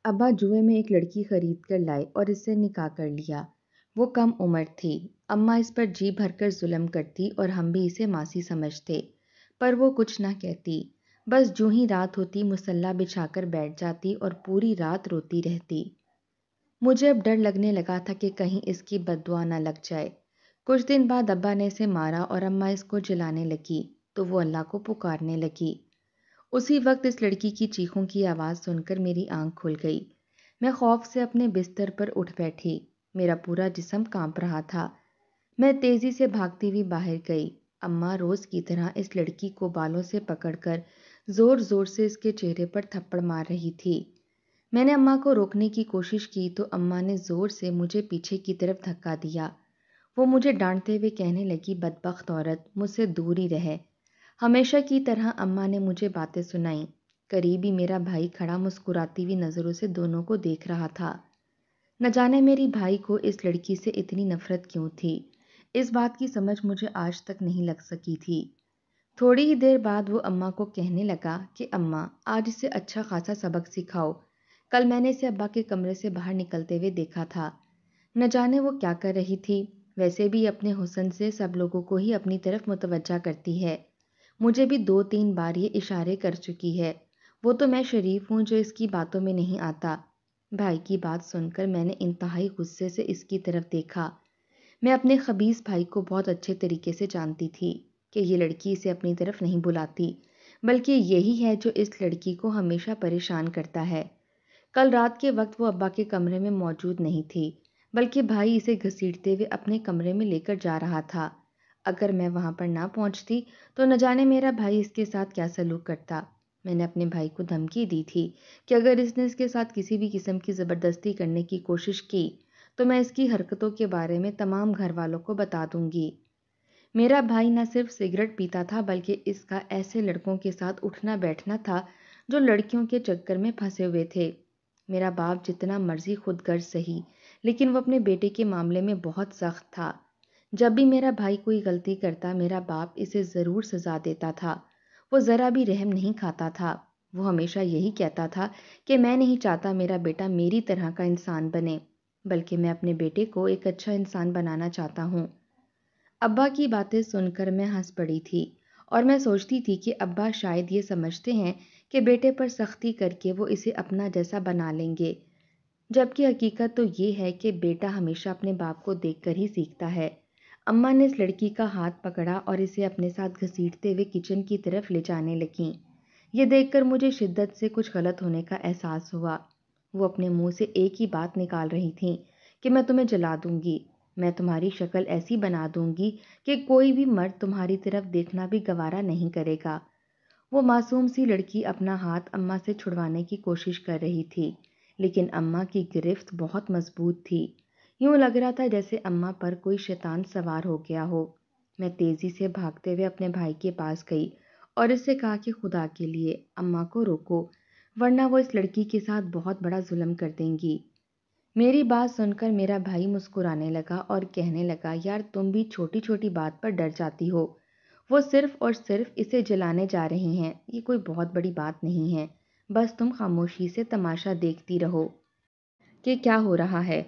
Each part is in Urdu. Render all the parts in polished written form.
ابا جوئے میں ایک لڑکی خرید کر لائے اور اس سے نکاح کر لیا۔ وہ کم عمر تھی۔ اماں اس پر جی بھر کر ظلم کرتی اور ہم بھی اسے ماسی سمجھتے، پر وہ کچھ نہ کہتی۔ بس جوں ہی رات ہوتی مصلی بچھا کر بیٹھ جاتی اور پوری رات روتی رہتی۔ مجھے اب ڈر لگنے لگا تھا کہ کہیں اس کی بد دعا نہ لگ جائے۔ کچھ دن بعد ابا نے اسے مارا اور اماں اس کو جلانے لگی تو وہ اللہ کو پکارنے لگی۔ اسی وقت اس لڑکی کی چیخوں کی آواز سن کر میری آنکھ کھل گئی۔ میں خوف سے اپنے بستر پر اٹھ بیٹھی۔ میرا پورا جسم کانپ رہا تھا۔ میں تیزی سے بھاگتی ہوئی باہر گئی۔ اماں روز کی طرح اس لڑکی کو بالوں سے پکڑ کر زور زور سے اس کے چہرے پر تھپڑ مار رہی تھی۔ میں نے اماں کو روکنے کی کوشش کی تو اماں نے زور سے مجھے پیچھے کی طرف دھکا دیا۔ وہ مجھے ڈانٹتے ہوئے کہنے لگی، بدبخت عورت، مجھ سے دور ہی رہے۔ ہمیشہ کی طرح اماں نے مجھے باتیں سنائیں۔ قریب ہی میرا بھائی کھڑا مسکراتی ہوئی نظروں سے دونوں کو دیکھ رہا تھا۔ نہ جانے میری بھائی کو اس لڑکی سے اتنی نفرت کیوں تھی۔ اس بات کی سمجھ مجھے آج تک نہیں لگ سکی تھی۔ تھوڑی ہی دیر بعد وہ اماں کو کہنے لگا کہ اماں، آج اسے اچھا خاصا سبق سکھاؤ۔ کل میں نے اسے ابا کے کمرے سے باہر نکلتے ہوئے دیکھا تھا۔ نہ جانے وہ کیا کر رہی تھی۔ ویسے بھی اپنے حسن سے سب لوگوں کو ہی اپنی طرف متوجہ کرتی ہے۔ مجھے بھی 2-3 بار یہ اشارے کر چکی ہے۔ وہ تو میں شریف ہوں جو اس کی باتوں میں نہیں آتا۔ بھائی کی بات سن کر میں نے انتہائی غصے سے اس کی طرف دیکھا۔ میں اپنے خبیث بھائی کو بہت اچھے طریقے سے جانتی تھی کہ یہ لڑکی اسے اپنی طرف نہیں بلاتی، بلکہ یہی ہے جو اس لڑکی کو ہمیشہ پریشان کرتا ہے۔ کل رات کے وقت وہ ابا کے کمرے میں موجود نہیں تھی، بلکہ بھائی اسے گھسیٹتے ہوئے اپنے کمرے میں لے کر جا رہا تھا۔ اگر میں وہاں پر نہ پہنچتی تو نہ جانے میرا بھائی اس کے ساتھ کیا سلوک کرتا۔ میں نے اپنے بھائی کو دھمکی دی تھی کہ اگر اس نے اس کے ساتھ کسی بھی قسم کی زبردستی کرنے کی کوشش کی تو میں اس کی حرکتوں کے بارے میں تمام گھر والوں کو بتا دوں گی۔ میرا بھائی نہ صرف سگریٹ پیتا تھا بلکہ اس کا ایسے لڑکوں کے ساتھ اٹھنا بیٹھنا تھا جو لڑکیوں کے چکر میں پھنسے ہوئے تھے۔ میرا باپ جتنا مرضی خود غرض سہی، لیکن وہ اپنے بیٹے کے معاملے میں بہت سخت تھا۔ جب بھی میرا بھائی کوئی غلطی کرتا میرا باپ اسے ضرور سزا دیتا تھا۔ وہ ذرا بھی رحم نہیں کھاتا تھا۔ وہ ہمیشہ یہی کہتا تھا کہ میں نہیں چاہتا میرا بیٹا میری طرح کا انسان بنے، بلکہ میں اپنے بیٹے کو ایک اچھا انسان بنانا چاہتا ہوں۔ ابا کی باتیں سن کر میں ہنس پڑی تھی اور میں سوچتی تھی کہ ابا شاید یہ سمجھتے ہیں کہ بیٹے پر سختی کر کے وہ اسے اپنا جیسا بنا لیں گے، جبکہ حقیقت تو یہ ہے کہ بیٹا ہمیشہ اپنے باپ کو دیکھ کر ہی سیکھتا ہے۔ اماں نے اس لڑکی کا ہاتھ پکڑا اور اسے اپنے ساتھ گھسیٹتے ہوئے کچن کی طرف لے جانے لگیں۔ یہ دیکھ کر مجھے شدت سے کچھ غلط ہونے کا احساس ہوا۔ وہ اپنے منہ سے ایک ہی بات نکال رہی تھیں کہ میں تمہیں جلا دوں گی، میں تمہاری شکل ایسی بنا دوں گی کہ کوئی بھی مرد تمہاری طرف دیکھنا بھی گوارا نہیں کرے گا۔ وہ معصوم سی لڑکی اپنا ہاتھ اماں سے چھڑوانے کی کوشش کر رہی تھی، لیکن اماں کی گرفت بہت مضبوط تھی۔ یوں لگ رہا تھا جیسے اماں پر کوئی شیطان سوار ہو گیا ہو۔ میں تیزی سے بھاگتے ہوئے اپنے بھائی کے پاس گئی اور اس سے کہا کہ خدا کے لیے اماں کو روکو، ورنہ وہ اس لڑکی کے ساتھ بہت بڑا ظلم کر دیں گی۔ میری بات سن کر میرا بھائی مسکرانے لگا اور کہنے لگا، یار تم بھی چھوٹی چھوٹی بات پر ڈر جاتی ہو۔ وہ صرف اور صرف اسے جلانے جا رہی ہیں، یہ کوئی بہت بڑی بات نہیں ہے۔ بس تم خاموشی سے تماشا دیکھتی رہو کہ کیا ہو رہا ہے۔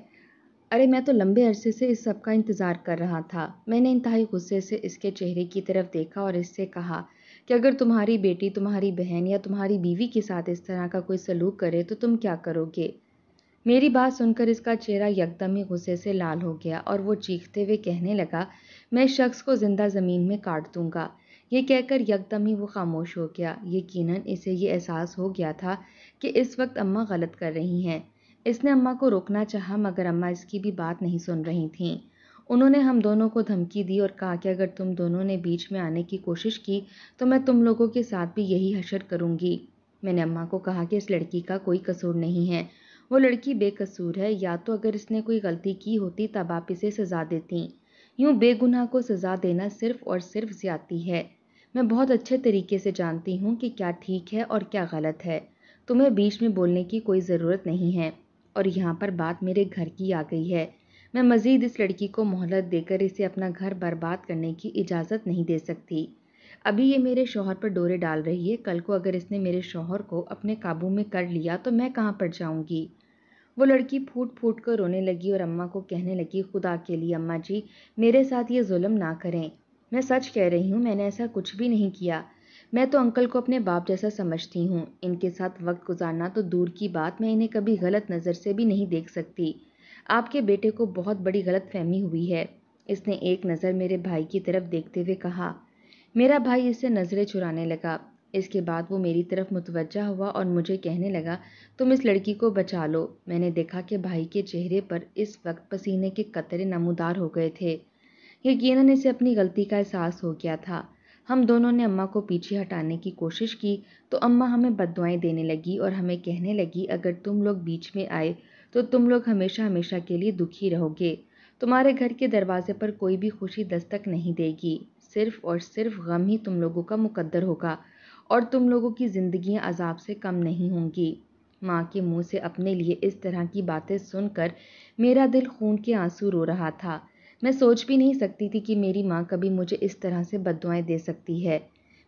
ارے میں تو لمبے عرصے سے اس سب کا انتظار کر رہا تھا۔ میں نے انتہائی غصے سے اس کے چہرے کی طرف دیکھا اور اس سے کہا کہ اگر تمہاری بیٹی، تمہاری بہن یا تمہاری بیوی کے ساتھ اس طرح کا کوئی سلوک کرے تو تم کیا کرو گے؟ میری بات سن کر اس کا چہرہ یکدم ہی غصے سے لال ہو گیا اور وہ چیختے ہوئے کہنے لگا، میں اس شخص کو زندہ زمین میں کاٹ دوں گا۔ یہ کہہ کر یکدم ہی وہ خاموش ہو گیا۔ یقیناً اسے یہ احساس ہو گیا تھا کہ اس وقت اماں غلط کر رہی ہیں۔ اس نے اماں کو روکنا چاہا مگر اماں اس کی بھی بات نہیں سن رہی تھیں۔ انہوں نے ہم دونوں کو دھمکی دی اور کہا کہ اگر تم دونوں نے بیچ میں آنے کی کوشش کی تو میں تم لوگوں کے ساتھ بھی یہی حشر کروں گی۔ میں نے اماں کو کہا کہ اس لڑکی کا کوئی قصور نہیں ہے، وہ لڑکی بے قصور ہے، یا تو اگر اس نے کوئی غلطی کی ہوتی تب آپ اسے سزا دیتی۔ یوں بے گناہ کو سزا دینا صرف اور صرف زیادتی ہے۔ میں بہت اچھے طریقے سے جانتی ہوں کہ کیا ٹھیک ہے اور کیا غلط ہے۔ تمہیں بیچ میں بولنے کی کوئی ضرورت نہیں ہے۔ اور یہاں پر بات میرے گھر کی آ گئی ہے۔ میں مزید اس لڑکی کو مہلت دے کر اسے اپنا گھر برباد کرنے کی اجازت نہیں دے سکتی۔ ابھی یہ میرے شوہر پر ڈورے ڈال رہی ہے، کل کو اگر اس نے میرے شوہر کو اپنے قابو میں کر لیا تو میں کہاں پر جاؤں گی؟ وہ لڑکی پھوٹ پھوٹ کر رونے لگی اور اماں کو کہنے لگی، خدا کے لیے اماں جی میرے ساتھ یہ ظلم نہ کریں، میں سچ کہہ رہی ہوں، میں نے ایسا کچھ بھی نہیں کیا، میں تو انکل کو اپنے باپ جیسا سمجھتی ہوں، ان کے ساتھ وقت گزارنا تو دور کی بات، میں انہیں کبھی غلط نظر سے بھی نہیں دیکھ سکتی۔ آپ کے بیٹے کو بہت بڑی غلط فہمی ہوئی ہے، اس نے ایک نظر میرے بھائی کی طرف دیکھتے ہوئے کہا۔ میرا بھائی اس سے نظریں چرانے لگا، اس کے بعد وہ میری طرف متوجہ ہوا اور مجھے کہنے لگا، تم اس لڑکی کو بچا لو۔ میں نے دیکھا کہ بھائی کے چہرے پر اس وقت پسینے کے قطرے نمودار ہو گئے تھے، یقیناً اسے اپنی غلطی کا احساس ہو گیا تھا۔ ہم دونوں نے اماں کو پیچھے ہٹانے کی کوشش کی تو اماں ہمیں بددعائیں دینے لگی اور ہمیں کہنے لگی، اگر تم لوگ بیچ میں آئے تو تم لوگ ہمیشہ ہمیشہ کے لیے دکھی رہو گے، تمہارے گھر کے دروازے پر کوئی بھی خوشی دستک نہیں دے گی، صرف اور صرف غم ہی تم لوگوں کا مقدر ہوگا اور تم لوگوں کی زندگیاں عذاب سے کم نہیں ہوں گی۔ ماں کے منہ سے اپنے لیے اس طرح کی باتیں سن کر میرا دل خون کے آنسو رو رہا تھا۔ میں سوچ بھی نہیں سکتی تھی کہ میری ماں کبھی مجھے اس طرح سے بددعائیں دے سکتی ہے۔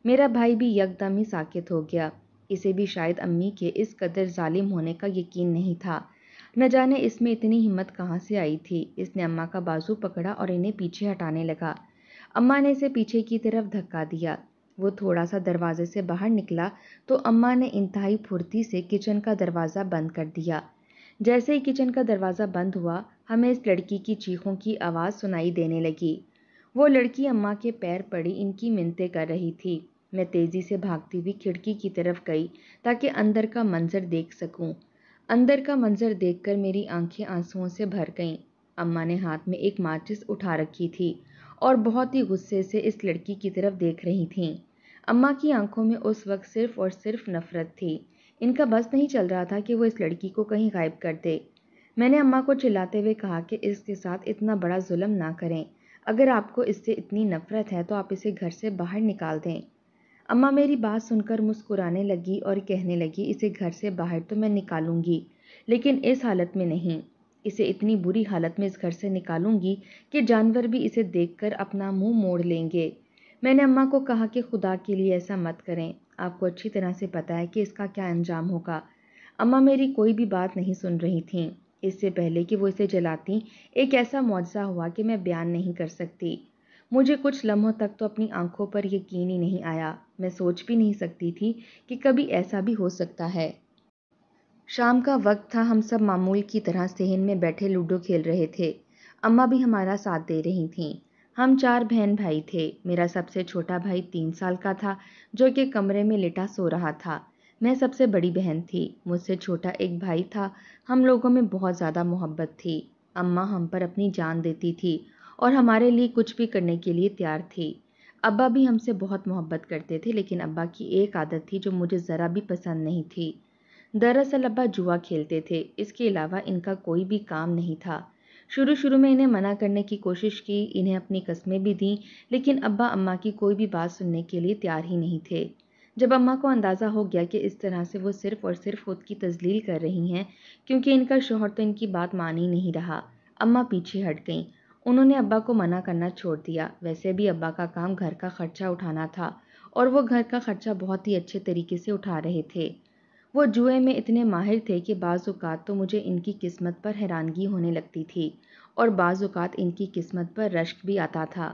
میرا بھائی بھی یکدم ہی ساکت ہو گیا، اسے بھی شاید امی کے اس قدر ظالم ہونے کا یقین نہیں تھا۔ نہ جانے اس میں اتنی ہمت کہاں سے آئی تھی۔ اس نے اماں کا بازو پکڑا اور انہیں پیچھے ہٹانے لگا۔ اماں نے اسے پیچھے کی طرف دھکا دیا، وہ تھوڑا سا دروازے سے باہر نکلا تو اماں نے انتہائی پھرتی سے کچن کا دروازہ بند کر دیا۔ جیسے ہی کچن کا دروازہ بند ہوا، ہمیں اس لڑکی کی چیخوں کی آواز سنائی دینے لگی۔ وہ لڑکی اماں کے پیر پڑی ان کی منتیں کر رہی تھی۔ میں تیزی سے بھاگتی ہوئی کھڑکی کی طرف گئی تاکہ اندر کا منظر دیکھ سکوں۔ اندر کا منظر دیکھ کر میری آنکھیں آنسوؤں سے بھر گئیں۔ اماں نے ہاتھ میں ایک ماچس اٹھا رکھی تھی اور بہت ہی غصے سے اس لڑکی کی طرف دیکھ رہی تھیں۔ اماں کی آنکھوں میں اس وقت صرف اور صرف نفرت تھی، ان کا بس نہیں چل رہا تھا کہ وہ اس لڑکی کو کہیں غائب کر دے۔ میں نے اماں کو چلاتے ہوئے کہا کہ اس کے ساتھ اتنا بڑا ظلم نہ کریں، اگر آپ کو اس سے اتنی نفرت ہے تو آپ اسے گھر سے باہر نکال دیں۔ اماں میری بات سن کر مسکرانے لگی اور کہنے لگی، اسے گھر سے باہر تو میں نکالوں گی، لیکن اس حالت میں نہیں، اسے اتنی بری حالت میں اس گھر سے نکالوں گی کہ جانور بھی اسے دیکھ کر اپنا منہ موڑ لیں گے۔ میں نے اماں کو کہا کہ خدا کے لیے ایسا مت کریں، آپ کو اچھی طرح سے پتہ ہے کہ اس کا کیا انجام ہوگا۔ اماں میری کوئی بھی بات نہیں سن رہی تھیں۔ اس سے پہلے کہ وہ اسے جلاتی، ایک ایسا معجزہ ہوا کہ میں بیان نہیں کر سکتی۔ مجھے کچھ لمحوں تک تو اپنی آنکھوں پر یقین ہی نہیں آیا، میں سوچ بھی نہیں سکتی تھی کہ کبھی ایسا بھی ہو سکتا ہے۔ شام کا وقت تھا، ہم سب معمول کی طرح صحن میں بیٹھے لوڈو کھیل رہے تھے، اماں بھی ہمارا ساتھ دے رہی تھیں۔ ہم 4 بہن بھائی تھے، میرا سب سے چھوٹا بھائی 3 سال کا تھا جو کہ کمرے میں لٹا سو رہا تھا، میں سب سے بڑی بہن تھی، مجھ سے چھوٹا ایک بھائی تھا، ہم لوگوں میں بہت زیادہ محبت تھی، اماں ہم پر اپنی جان دیتی تھی اور ہمارے لیے کچھ بھی کرنے کے لیے تیار تھی۔ ابا بھی ہم سے بہت محبت کرتے تھے، لیکن ابا کی ایک عادت تھی جو مجھے ذرا بھی پسند نہیں تھی۔ دراصل ابا جوا کھیلتے تھے، اس کے علاوہ ان کا کوئی بھی کام نہیں تھا۔ شروع میں انہیں منع کرنے کی کوشش کی، انہیں اپنی قسمیں بھی دیں، لیکن ابا اماں کی کوئی بھی بات سننے کے لیے تیار ہی نہیں تھے۔ جب اماں کو اندازہ ہو گیا کہ اس طرح سے وہ صرف اور صرف خود کی تذلیل کر رہی ہیں کیونکہ ان کا شوہر تو ان کی بات مان ہی نہیں رہا، اماں پیچھے ہٹ گئیں، انہوں نے ابا کو منع کرنا چھوڑ دیا۔ ویسے بھی ابا کا کام گھر کا خرچہ اٹھانا تھا اور وہ گھر کا خرچہ بہت ہی اچھے طریقے سے اٹھا رہے تھے۔ وہ جوئے میں اتنے ماہر تھے کہ بعض اوقات تو مجھے ان کی قسمت پر حیرانگی ہونے لگتی تھی اور بعض اوقات ان کی قسمت پر رشک بھی آتا تھا۔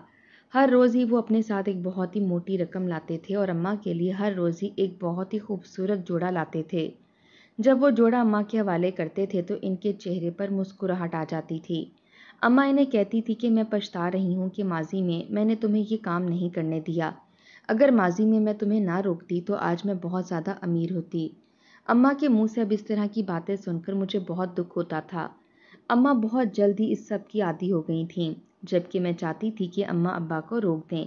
ہر روز ہی وہ اپنے ساتھ ایک بہت ہی موٹی رقم لاتے تھے اور اماں کے لیے ہر روز ہی ایک بہت ہی خوبصورت جوڑا لاتے تھے۔ جب وہ جوڑا اماں کے حوالے کرتے تھے تو ان کے چہرے پر مسکراہٹ آ جاتی تھی۔ اماں انہیں کہتی تھی کہ میں پچھتا رہی ہوں کہ ماضی میں نے تمہیں یہ کام نہیں کرنے دیا، اگر ماضی میں تمہیں نہ روکتی تو آج میں بہت زیادہ امیر ہوتی۔ اماں کے منہ سے اب اس طرح کی باتیں سن کر مجھے بہت دکھ ہوتا تھا۔ اماں بہت جلد ہی اس سب کی عادی ہو گئی تھیں، جبکہ میں چاہتی تھی کہ اماں ابا کو روک دیں،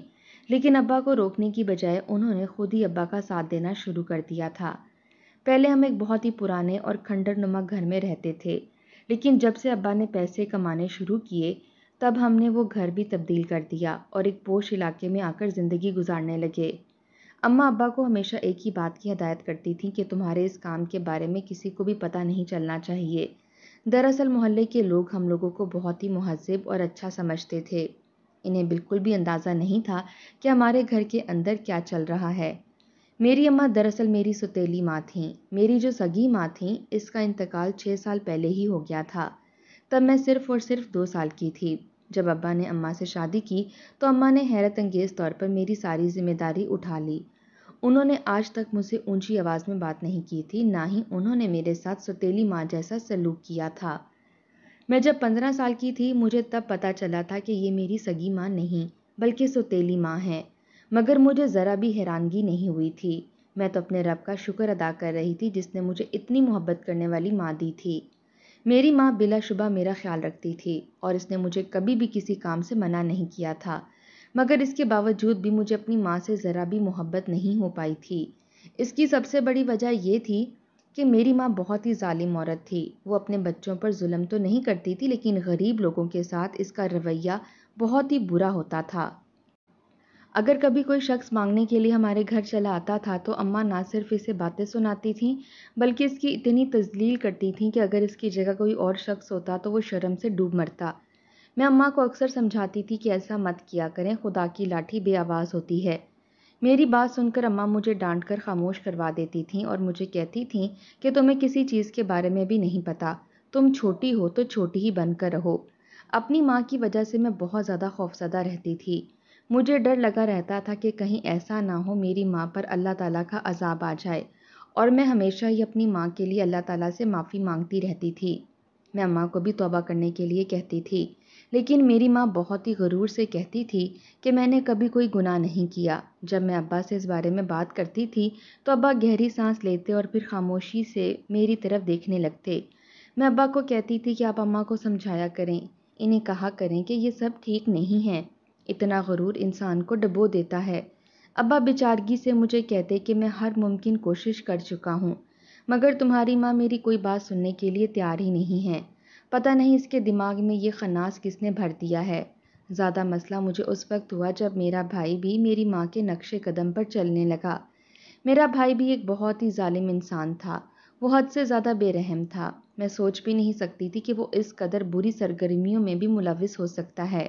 لیکن ابا کو روکنے کی بجائے انہوں نے خود ہی ابا کا ساتھ دینا شروع کر دیا تھا۔ پہلے ہم ایک بہت ہی پرانے اور کھنڈر نما گھر میں رہتے تھے، لیکن جب سے ابا نے پیسے کمانے شروع کیے تب ہم نے وہ گھر بھی تبدیل کر دیا اور ایک پوش علاقے میں آ کر زندگی گزارنے لگے۔ اماں ابا کو ہمیشہ ایک ہی بات کی ہدایت کرتی تھیں کہ تمہارے اس کام کے بارے میں کسی کو بھی پتہ نہیں چلنا چاہیے۔ دراصل محلے کے لوگ ہم لوگوں کو بہت ہی مہذب اور اچھا سمجھتے تھے۔ انہیں بالکل بھی اندازہ نہیں تھا کہ ہمارے گھر کے اندر کیا چل رہا ہے۔ میری اماں دراصل میری سوتیلی ماں تھیں۔ میری جو سگی ماں تھیں اس کا انتقال 6 سال پہلے ہی ہو گیا تھا۔ تب میں صرف اور صرف 2 سال کی تھی۔ جب ابا نے اماں سے شادی کی تو اماں نے حیرت انگیز طور پر میری ساری ذمہ داری اٹھا لی۔ انہوں نے آج تک مجھ سے اونچی آواز میں بات نہیں کی تھی، نہ ہی انہوں نے میرے ساتھ سوتیلی ماں جیسا سلوک کیا تھا۔ میں جب 15 سال کی تھی مجھے تب پتہ چلا تھا کہ یہ میری سگی ماں نہیں بلکہ سوتیلی ماں ہے، مگر مجھے ذرا بھی حیرانگی نہیں ہوئی تھی۔ میں تو اپنے رب کا شکر ادا کر رہی تھی جس نے مجھے اتنی محبت کرنے والی ماں دی تھی۔ میری ماں بلا شبہ میرا خیال رکھتی تھی اور اس نے مجھے کبھی بھی کسی کام سے منع نہیں کیا تھا، مگر اس کے باوجود بھی مجھے اپنی ماں سے ذرا بھی محبت نہیں ہو پائی تھی۔ اس کی سب سے بڑی وجہ یہ تھی کہ میری ماں بہت ہی ظالم عورت تھی۔ وہ اپنے بچوں پر ظلم تو نہیں کرتی تھی لیکن غریب لوگوں کے ساتھ اس کا رویہ بہت ہی برا ہوتا تھا۔ اگر کبھی کوئی شخص مانگنے کے لیے ہمارے گھر چلا آتا تھا تو اماں نہ صرف اسے باتیں سناتی تھیں بلکہ اس کی اتنی تذلیل کرتی تھیں کہ اگر اس کی جگہ کوئی اور شخص ہوتا تو وہ شرم سے ڈوب مرتا۔ میں اماں کو اکثر سمجھاتی تھی کہ ایسا مت کیا کریں، خدا کی لاٹھی بے آواز ہوتی ہے۔ میری بات سن کر اماں مجھے ڈانٹ کر خاموش کروا دیتی تھیں اور مجھے کہتی تھیں کہ تمہیں کسی چیز کے بارے میں بھی نہیں پتا، تم چھوٹی ہو تو چھوٹی ہی بن کر رہو۔ اپنی ماں کی وجہ سے میں بہت زیادہ خوفزدہ رہتی تھی۔ مجھے ڈر لگا رہتا تھا کہ کہیں ایسا نہ ہو میری ماں پر اللہ تعالیٰ کا عذاب آ جائے، اور میں ہمیشہ ہی اپنی ماں کے لیے اللہ تعالیٰ سے معافی مانگتی رہتی تھی۔ میں اماں کو بھی توبہ کرنے کے لیے کہتی تھی، لیکن میری ماں بہت ہی غرور سے کہتی تھی کہ میں نے کبھی کوئی گناہ نہیں کیا۔ جب میں ابا سے اس بارے میں بات کرتی تھی تو ابا گہری سانس لیتے اور پھر خاموشی سے میری طرف دیکھنے لگتے۔ میں ابا کو کہتی تھی کہ آپ اماں کو سمجھایا کریں، انہیں کہا کریں کہ یہ سب ٹھیک نہیں ہے، اتنا غرور انسان کو ڈبو دیتا ہے۔ ابا بیچارگی سے مجھے کہتے کہ میں ہر ممکن کوشش کر چکا ہوں، مگر تمہاری ماں میری کوئی بات سننے کے لیے تیار ہی نہیں ہے۔ پتہ نہیں اس کے دماغ میں یہ خناس کس نے بھر دیا ہے۔ زیادہ مسئلہ مجھے اس وقت ہوا جب میرا بھائی بھی میری ماں کے نقش قدم پر چلنے لگا۔ میرا بھائی بھی ایک بہت ہی ظالم انسان تھا، وہ حد سے زیادہ بے رحم تھا۔ میں سوچ بھی نہیں سکتی تھی کہ وہ اس قدر بری سرگرمیوں میں بھی ملوث ہو سکتا ہے۔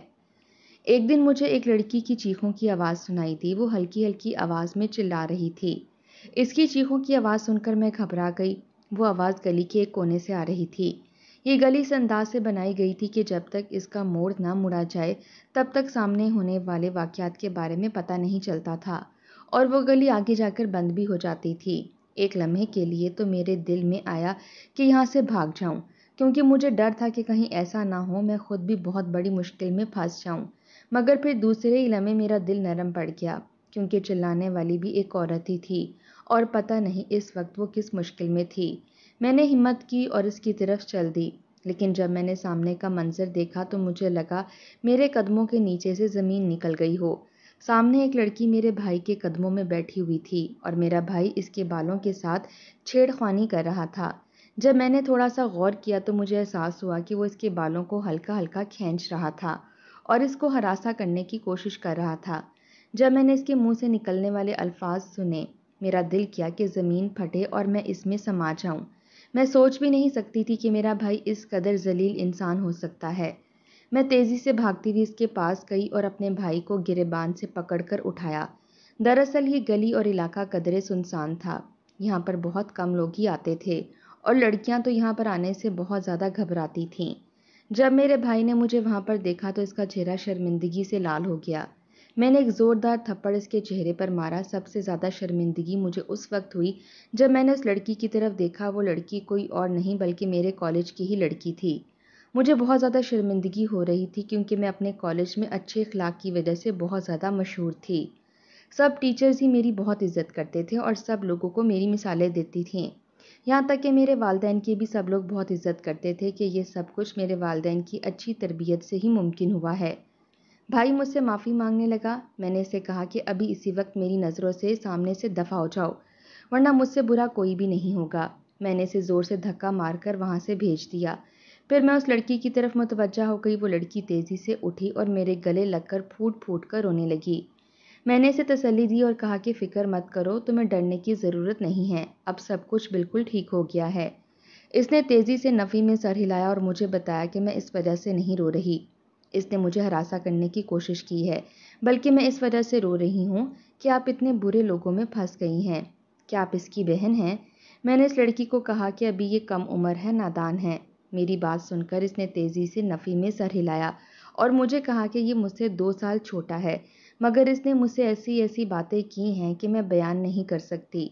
ایک دن مجھے ایک لڑکی کی چیخوں کی آواز سنائی دی، وہ ہلکی ہلکی آواز میں چلا رہی تھی۔ اس کی چیخوں کی آواز سن کر میں گھبرا گئی۔ وہ آواز گلی کے ایک کونے سے آ رہی تھی۔ یہ گلی اس انداز سے بنائی گئی تھی کہ جب تک اس کا موڑ نہ مڑا جائے تب تک سامنے ہونے والے واقعات کے بارے میں پتہ نہیں چلتا تھا، اور وہ گلی آگے جا کر بند بھی ہو جاتی تھی۔ ایک لمحے کے لیے تو میرے دل میں آیا کہ یہاں سے بھاگ جاؤں، کیونکہ مجھے ڈر تھا کہ کہیں ایسا نہ ہو میں خود بھی بہت بڑی مشکل میں پھنس جاؤں، مگر پھر دوسرے ہی لمحے میرا دل نرم پڑ گیا، کیونکہ چلانے والی بھی ایک عورت ہی تھی اور پتہ نہیں اس وقت وہ کس مشکل میں تھی۔ میں نے ہمت کی اور اس کی طرف چل دی، لیکن جب میں نے سامنے کا منظر دیکھا تو مجھے لگا میرے قدموں کے نیچے سے زمین نکل گئی ہو۔ سامنے ایک لڑکی میرے بھائی کے قدموں میں بیٹھی ہوئی تھی اور میرا بھائی اس کے بالوں کے ساتھ چھیڑ خوانی کر رہا تھا۔ جب میں نے تھوڑا سا غور کیا تو مجھے احساس ہوا کہ وہ اس کے بالوں کو ہلکا ہلکا کھینچ رہا تھا اور اس کو ہراساں کرنے کی کوشش کر رہا تھا۔ جب میں نے اس کے منہ سے نکلنے والے الفاظ سنے، میرا دل کیا کہ زمین پھٹے اور میں اس میں سما جاؤں۔ میں سوچ بھی نہیں سکتی تھی کہ میرا بھائی اس قدر ذلیل انسان ہو سکتا ہے۔ میں تیزی سے بھاگتی ہوئی اس کے پاس گئی اور اپنے بھائی کو گریبان سے پکڑ کر اٹھایا۔ دراصل یہ گلی اور علاقہ قدرے سنسان تھا، یہاں پر بہت کم لوگ ہی آتے تھے اور لڑکیاں تو یہاں پر آنے سے بہت زیادہ گھبراتی تھیں۔ جب میرے بھائی نے مجھے وہاں پر دیکھا تو اس کا چہرہ شرمندگی سے لال ہو گیا۔ میں نے ایک زوردار تھپڑ اس کے چہرے پر مارا۔ سب سے زیادہ شرمندگی مجھے اس وقت ہوئی جب میں نے اس لڑکی کی طرف دیکھا۔ وہ لڑکی کوئی اور نہیں بلکہ میرے کالج کی ہی لڑکی تھی۔ مجھے بہت زیادہ شرمندگی ہو رہی تھی کیونکہ میں اپنے کالج میں اچھے اخلاق کی وجہ سے بہت زیادہ مشہور تھی۔ سب ٹیچرز ہی میری بہت عزت کرتے تھے اور سب لوگوں کو میری مثالیں دیتی تھیں، یہاں تک کہ میرے والدین کی بھی سب لوگ بہت عزت کرتے تھے کہ یہ سب کچھ میرے والدین کی اچھی تربیت سے ہی ممکن ہوا ہے۔ بھائی مجھ سے معافی مانگنے لگا۔ میں نے اسے کہا کہ ابھی اسی وقت میری نظروں سے سامنے سے دفع ہو جاؤ، ورنہ مجھ سے برا کوئی بھی نہیں ہوگا۔ میں نے اسے زور سے دھکا مار کر وہاں سے بھیج دیا۔ پھر میں اس لڑکی کی طرف متوجہ ہو گئی۔ وہ لڑکی تیزی سے اٹھی اور میرے گلے لگ کر پھوٹ پھوٹ کر رونے لگی۔ میں نے اسے تسلی دی اور کہا کہ فکر مت کرو، تمہیں ڈرنے کی ضرورت نہیں ہے، اب سب کچھ بالکل ٹھیک ہو گیا ہے۔ اس نے تیزی سے نفی میں سر ہلایا اور مجھے بتایا کہ میں اس وجہ سے نہیں رو رہی، اس نے مجھے ہراساں کرنے کی کوشش کی ہے، بلکہ میں اس وجہ سے رو رہی ہوں کہ آپ اتنے برے لوگوں میں پھنس گئی ہیں۔ کیا آپ اس کی بہن ہیں؟ میں نے اس لڑکی کو کہا کہ ابھی یہ کم عمر ہے، نادان ہے۔ میری بات سن کر اس نے تیزی سے نفی میں سر ہلایا اور مجھے کہا کہ یہ مجھ سے 2 سال چھوٹا ہے، مگر اس نے مجھ سے ایسی ایسی باتیں کی ہیں کہ میں بیان نہیں کر سکتی۔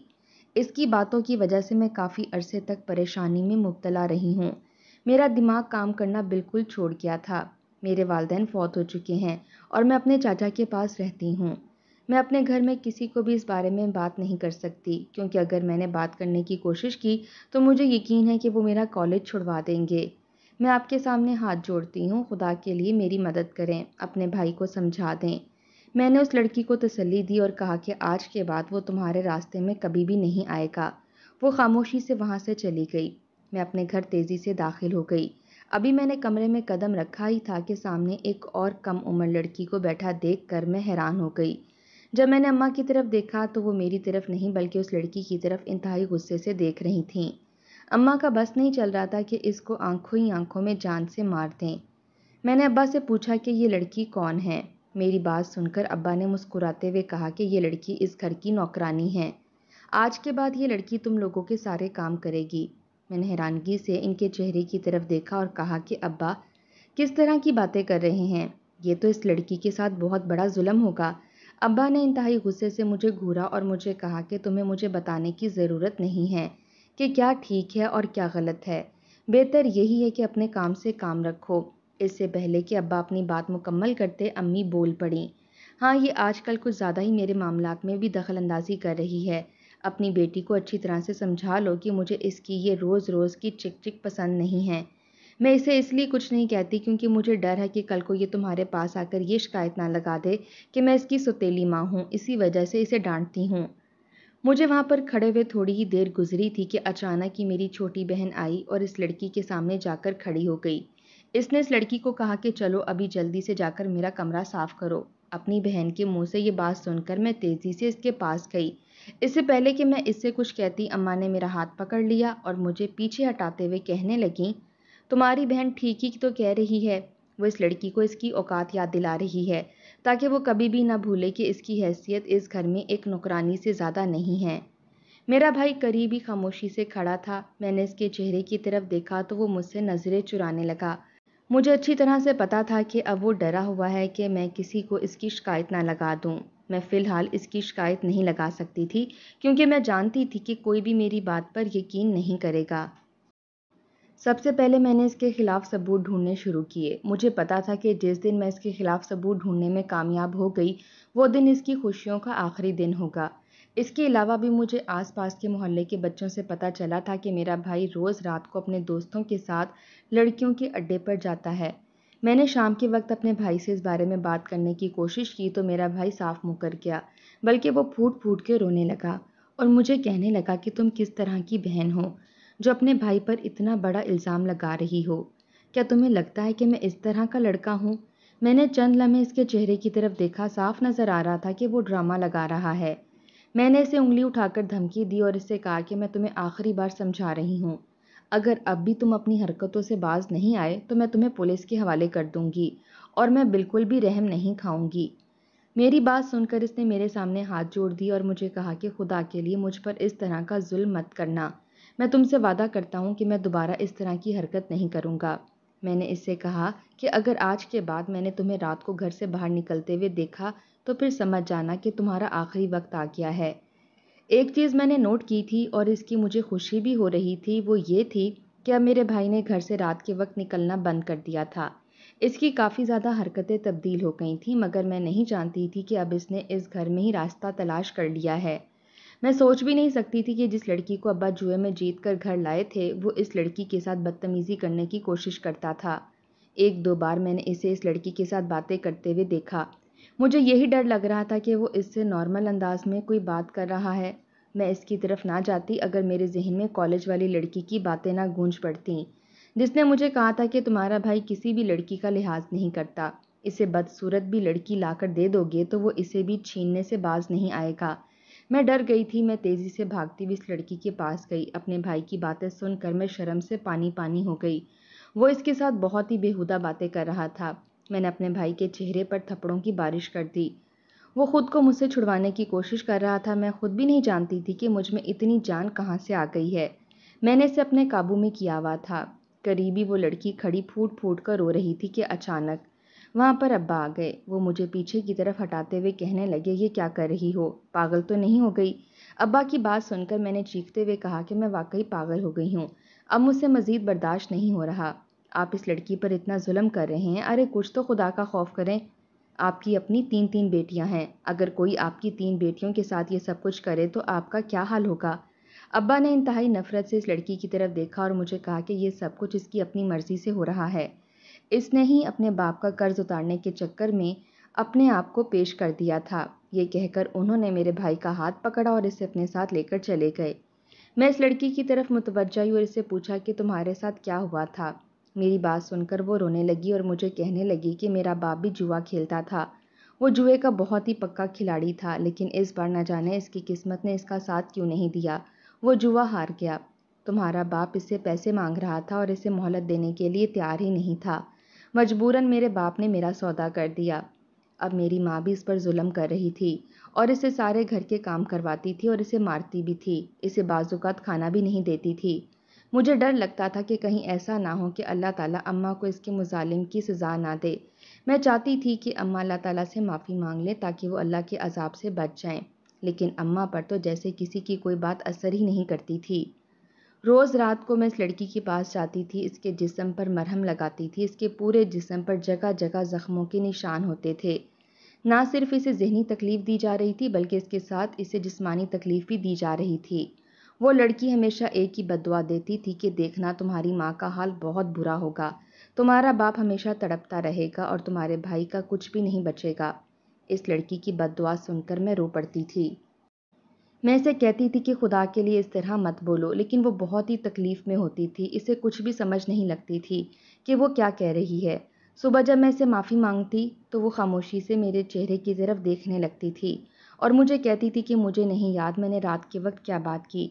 اس کی باتوں کی وجہ سے میں کافی عرصے تک پریشانی میں مبتلا رہی ہوں۔ میرا دماغ کام کرنا بالکل چھوڑ گیا تھا۔ میرے والدین فوت ہو چکے ہیں اور میں اپنے چاچا کے پاس رہتی ہوں۔ میں اپنے گھر میں کسی کو بھی اس بارے میں بات نہیں کر سکتی، کیونکہ اگر میں نے بات کرنے کی کوشش کی تو مجھے یقین ہے کہ وہ میرا کالج چھڑوا دیں گے۔ میں آپ کے سامنے ہاتھ جوڑتی ہوں، خدا کے لیے میری مدد کریں، اپنے بھائی کو سمجھا دیں۔ میں نے اس لڑکی کو تسلی دی اور کہا کہ آج کے بعد وہ تمہارے راستے میں کبھی بھی نہیں آئے گا۔ وہ خاموشی سے وہاں سے چلی گئی۔ میں اپنے گھر تیزی سے داخل ہو گئی۔ ابھی میں نے کمرے میں قدم رکھا ہی تھا کہ سامنے ایک اور کم عمر لڑکی کو بیٹھا دیکھ کر میں حیران ہو گئی۔ جب میں نے اماں کی طرف دیکھا تو وہ میری طرف نہیں بلکہ اس لڑکی کی طرف انتہائی غصے سے دیکھ رہی تھیں۔ اماں کا بس نہیں چل رہا تھا کہ اس کو آنکھوں ہی آنکھوں میں جان سے مار دیں۔ میں نے ابا سے پوچھا کہ یہ لڑکی کون ہے؟ میری بات سن کر ابا نے مسکراتے ہوئے کہا کہ یہ لڑکی اس گھر کی نوکرانی ہے۔ آج کے بعد یہ لڑکی تم لوگوں کے سارے کام کرے گی۔ میں نے حیرانگی سے ان کے چہرے کی طرف دیکھا اور کہا کہ ابا کس طرح کی باتیں کر رہے ہیں؟ یہ تو اس لڑکی کے ساتھ بہت بڑا ظلم ہوگا۔ ابا نے انتہائی غصے سے مجھے گھورا اور مجھے کہا کہ تمہیں مجھے بتانے کی ضرورت نہیں ہے کہ کیا ٹھیک ہے اور کیا غلط ہے۔ بہتر یہی ہے کہ اپنے کام سے کام رکھو۔ اس سے پہلے کہ ابا اپنی بات مکمل کرتے امی بول پڑیں۔ ہاں، یہ آج کل کچھ زیادہ ہی میرے معاملات میں بھی دخل اندازی کر رہی ہے۔ اپنی بیٹی کو اچھی طرح سے سمجھا لو کہ مجھے اس کی یہ روز روز کی چک چک پسند نہیں ہے۔ میں اسے اس لیے کچھ نہیں کہتی کیونکہ مجھے ڈر ہے کہ کل کو یہ تمہارے پاس آ کر یہ شکایت نہ لگا دے کہ میں اس کی سوتیلی ماں ہوں، اسی وجہ سے اسے ڈانٹتی ہوں۔ مجھے وہاں پر کھڑے ہوئے تھوڑی ہی دیر گزری تھی کہ اچانک ہی میری چھوٹی بہن آئی اور اس لڑکی کے سامنے جا کر کھڑی ہو گئی۔ اس نے اس لڑکی کو کہا کہ چلو ابھی جلدی سے جا کر میرا کمرہ صاف کرو۔ اپنی بہن کے منہ سے یہ بات سن کر میں تیزی سے اس کے پاس گئی۔ اس سے پہلے کہ میں اس سے کچھ کہتی، اماں نے میرا ہاتھ پکڑ لیا اور مجھے پیچھے ہٹاتے ہوئے کہنے لگیں، تمہاری بہن ٹھیک ہی تو کہہ رہی ہے۔ وہ اس لڑکی کو اس کی اوقات یاد دلا رہی ہے تاکہ وہ کبھی بھی نہ بھولے کہ اس کی حیثیت اس گھر میں ایک نوکرانی سے زیادہ نہیں ہے۔ میرا بھائی قریب ہی خاموشی سے کھڑا تھا۔ میں نے اس کے چہرے کی طرف دیکھا تو وہ مجھ سے نظریں چرانے لگا۔ مجھے اچھی طرح سے پتا تھا کہ اب وہ ڈرا ہوا ہے کہ میں کسی کو اس کی شکایت نہ لگا دوں۔ میں فی الحال اس کی شکایت نہیں لگا سکتی تھی کیونکہ میں جانتی تھی کہ کوئی بھی میری بات پر یقین نہیں کرے گا۔ سب سے پہلے میں نے اس کے خلاف ثبوت ڈھونڈنے شروع کیے۔ مجھے پتا تھا کہ جس دن میں اس کے خلاف ثبوت ڈھونڈنے میں کامیاب ہو گئی وہ دن اس کی خوشیوں کا آخری دن ہوگا۔ اس کے علاوہ بھی مجھے آس پاس کے محلے کے بچوں سے پتا چلا تھا کہ میرا بھائی روز رات کو اپنے دوستوں کے ساتھ لڑکیوں کے اڈے پر جاتا ہے۔ میں نے شام کے وقت اپنے بھائی سے اس بارے میں بات کرنے کی کوشش کی تو میرا بھائی صاف مکر گیا، بلکہ وہ پھوٹ پھوٹ کے رونے لگا اور مجھے کہنے لگا کہ تم کس طرح کی بہن ہو جو اپنے بھائی پر اتنا بڑا الزام لگا رہی ہو؟ کیا تمہیں لگتا ہے کہ میں اس طرح کا لڑکا ہوں؟ میں نے چند لمحے اس کے چہرے کی طرف دیکھا، صاف نظر آ رہا تھا کہ وہ ڈرامہ لگا رہا ہے۔ میں نے اسے انگلی اٹھا کر دھمکی دی اور اس سے کہا کہ میں تمہیں آخری بار سمجھا رہی ہوں، اگر اب بھی تم اپنی حرکتوں سے باز نہیں آئے تو میں تمہیں پولیس کے حوالے کر دوں گی اور میں بالکل بھی رحم نہیں کھاؤں گی۔ میری بات سن کر اس نے میرے سامنے ہاتھ جوڑ دی اور مجھے کہا کہ خدا کے لیے مجھ پر اس طرح کا ظلم مت کرنا۔ میں تم سے وعدہ کرتا ہوں کہ میں دوبارہ اس طرح کی حرکت نہیں کروں گا۔ میں نے اس سے کہا کہ اگر آج کے بعد میں نے تمہیں رات کو گھر سے باہر نکلتے ہوئے دیکھا تو پھر سمجھ جانا کہ تمہارا آخری وقت آ گیا ہے۔ ایک چیز میں نے نوٹ کی تھی اور اس کی مجھے خوشی بھی ہو رہی تھی، وہ یہ تھی کہ اب میرے بھائی نے گھر سے رات کے وقت نکلنا بند کر دیا تھا۔ اس کی کافی زیادہ حرکتیں تبدیل ہو گئی تھیں، مگر میں نہیں جانتی تھی کہ اب اس نے اس گھر میں ہی راستہ تلاش کر لیا ہے۔ میں سوچ بھی نہیں سکتی تھی کہ جس لڑکی کو ابا جوئے میں جیت کر گھر لائے تھے وہ اس لڑکی کے ساتھ بدتمیزی کرنے کی کوشش کرتا تھا۔ ایک دو بار میں نے اسے اس لڑکی کے ساتھ باتیں کرتے ہوئے دیکھا۔ مجھے یہی ڈر لگ رہا تھا کہ وہ اس سے نارمل انداز میں کوئی بات کر رہا ہے۔ میں اس کی طرف نہ جاتی اگر میرے ذہن میں کالج والی لڑکی کی باتیں نہ گونج پڑتیں جس نے مجھے کہا تھا کہ تمہارا بھائی کسی بھی لڑکی کا لحاظ نہیں کرتا، اسے بدصورت بھی لڑکی لا کر دے دو گے تو وہ اسے بھی چھیننے سے باز نہیں آئے گا۔ میں ڈر گئی تھی۔ میں تیزی سے بھاگتی ہوئی اس لڑکی کے پاس گئی۔ اپنے بھائی کی باتیں سن کر میں شرم سے پانی پانی ہو گئی۔ وہ اس کے ساتھ بہت ہی بیہودہ باتیں کر رہا تھا۔ میں نے اپنے بھائی کے چہرے پر تھپڑوں کی بارش کر دی۔ وہ خود کو مجھ سے چھڑوانے کی کوشش کر رہا تھا۔ میں خود بھی نہیں جانتی تھی کہ مجھ میں اتنی جان کہاں سے آ گئی ہے۔ میں نے اسے اپنے قابو میں کیا ہوا تھا۔ قریبی وہ لڑکی کھڑی پھوٹ پھوٹ کر رو رہی تھی کہ اچانک وہاں پر ابا آ گئے۔ وہ مجھے پیچھے کی طرف ہٹاتے ہوئے کہنے لگے، یہ کیا کر رہی ہو؟ پاگل تو نہیں ہو گئی؟ ابا کی بات سن کر میں نے چیختے ہوئے کہا کہ میں واقعی پاگل ہو گئی ہوں۔ اب مجھ سے مزید برداشت نہیں ہو رہا۔ آپ اس لڑکی پر اتنا ظلم کر رہے ہیں، ارے کچھ تو خدا کا خوف کریں۔ آپ کی اپنی 3 بیٹیاں ہیں، اگر کوئی آپ کی 3 بیٹیوں کے ساتھ یہ سب کچھ کرے تو آپ کا کیا حال ہوگا؟ ابا نے انتہائی نفرت سے اس لڑکی کی طرف دیکھا اور مجھے کہا کہ یہ سب کچھ اس کی اپنی مرضی سے ہو رہا ہے۔ اس نے ہی اپنے باپ کا قرض اتارنے کے چکر میں اپنے آپ کو پیش کر دیا تھا۔ یہ کہہ کر انہوں نے میرے بھائی کا ہاتھ پکڑا اور اسے اپنے ساتھ لے کر چلے گئے۔ میں اس لڑکی کی طرف متوجہ ہوئی اور اسے پوچھا کہ تمہارے ساتھ کیا ہوا تھا؟ میری بات سن کر وہ رونے لگی اور مجھے کہنے لگی کہ میرا باپ بھی جوا کھیلتا تھا۔ وہ جوئے کا بہت ہی پکا کھلاڑی تھا، لیکن اس بار نہ جانے اس کی قسمت نے اس کا ساتھ کیوں نہیں دیا، وہ جوا ہار گیا۔ تمہارا باپ اس سے پیسے مانگ رہا تھا اور اسے مہلت دینے کے لیے تیار ہی نہیں تھا۔ مجبوراً میرے باپ نے میرا سودا کر دیا۔ اب میری ماں بھی اس پر ظلم کر رہی تھی اور اسے سارے گھر کے کام کرواتی تھی اور اسے مارتی بھی تھی، اسے بعض اوقات کھانا بھی نہیں دیتی تھی۔ مجھے ڈر لگتا تھا کہ کہیں ایسا نہ ہو کہ اللہ تعالیٰ اماں کو اس کے مظالم کی سزا نہ دے۔ میں چاہتی تھی کہ اماں اللہ تعالیٰ سے معافی مانگ لیں تاکہ وہ اللہ کے عذاب سے بچ جائیں، لیکن اماں پر تو جیسے کسی کی کوئی بات اثر ہی نہیں کرتی تھی۔ روز رات کو میں اس لڑکی کے پاس جاتی تھی، اس کے جسم پر مرہم لگاتی تھی، اس کے پورے جسم پر جگہ جگہ زخموں کے نشان ہوتے تھے۔ نہ صرف اسے ذہنی تکلیف دی جا رہی تھی بلکہ اس کے ساتھ اسے جسمانی تکلیف بھی دی جا رہی تھی۔ وہ لڑکی ہمیشہ ایک ہی بد دعا دیتی تھی کہ دیکھنا تمہاری ماں کا حال بہت برا ہوگا، تمہارا باپ ہمیشہ تڑپتا رہے گا اور تمہارے بھائی کا کچھ بھی نہیں بچے گا۔ اس لڑکی کی بد دعا سن کر میں رو پڑتی تھی۔ میں اسے کہتی تھی کہ خدا کے لیے اس طرح مت بولو، لیکن وہ بہت ہی تکلیف میں ہوتی تھی، اسے کچھ بھی سمجھ نہیں لگتی تھی کہ وہ کیا کہہ رہی ہے۔ صبح جب میں اسے معافی مانگتی تو وہ خاموشی سے میرے چہرے کی طرف دیکھنے لگتی تھی اور مجھے کہتی تھی کہ مجھے نہیں یاد میں نے رات کے وقت کیا بات کی۔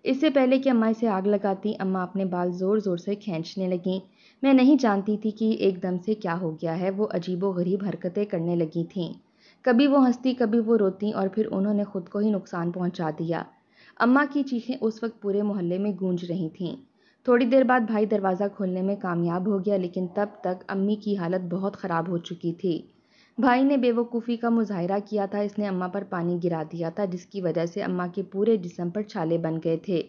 اس سے پہلے کہ اماں اسے آگ لگاتی، اماں اپنے بال زور زور سے کھینچنے لگیں۔ میں نہیں جانتی تھی کہ ایک دم سے کیا ہو گیا ہے، وہ عجیب و غریب حرکتیں کرنے لگی تھیں، کبھی وہ ہنستی کبھی وہ روتی اور پھر انہوں نے خود کو ہی نقصان پہنچا دیا۔ اماں کی چیخیں اس وقت پورے محلے میں گونج رہی تھیں۔ تھوڑی دیر بعد بھائی دروازہ کھولنے میں کامیاب ہو گیا، لیکن تب تک امی کی حالت بہت خراب ہو چکی تھی۔ بھائی نے بے وقوفی کا مظاہرہ کیا تھا، اس نے اماں پر پانی گرا دیا تھا جس کی وجہ سے اماں کے پورے جسم پر چھالے بن گئے تھے۔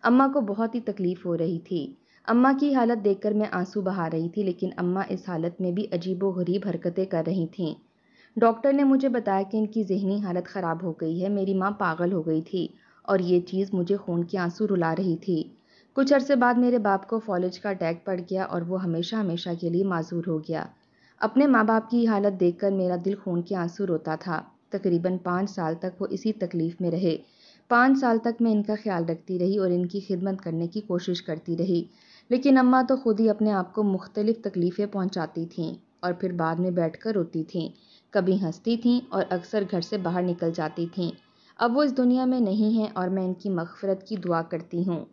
اماں کو بہت ہی تکلیف ہو رہی تھی۔ اماں کی حالت دیکھ کر میں آنسو بہا رہی تھی، لیکن اماں اس حالت میں بھی عجیب و غریب حرکتیں کر رہی تھیں۔ ڈاکٹر نے مجھے بتایا کہ ان کی ذہنی حالت خراب ہو گئی ہے، میری ماں پاگل ہو گئی تھی اور یہ چیز مجھے خون کے آنسو رلا رہی تھی۔ کچھ عرصے بعد میرے باپ کو فالج کا اٹیک پڑ گیا اور وہ ہمیشہ ہمیشہ کے لیے معذور ہو گیا۔ اپنے ماں باپ کی حالت دیکھ کر میرا دل خون کے آنسو روتا تھا۔ تقریباً 5 سال تک وہ اسی تکلیف میں رہے۔ 5 سال تک میں ان کا خیال رکھتی رہی اور ان کی خدمت کرنے کی کوشش کرتی رہی، لیکن اماں تو خود ہی اپنے آپ کو مختلف تکلیفیں پہنچاتی تھیں اور پھر بعد میں بیٹھ کر روتی تھیں، کبھی ہنستی تھیں اور اکثر گھر سے باہر نکل جاتی تھیں۔ اب وہ اس دنیا میں نہیں ہیں اور میں ان کی مغفرت کی دعا کرتی ہوں۔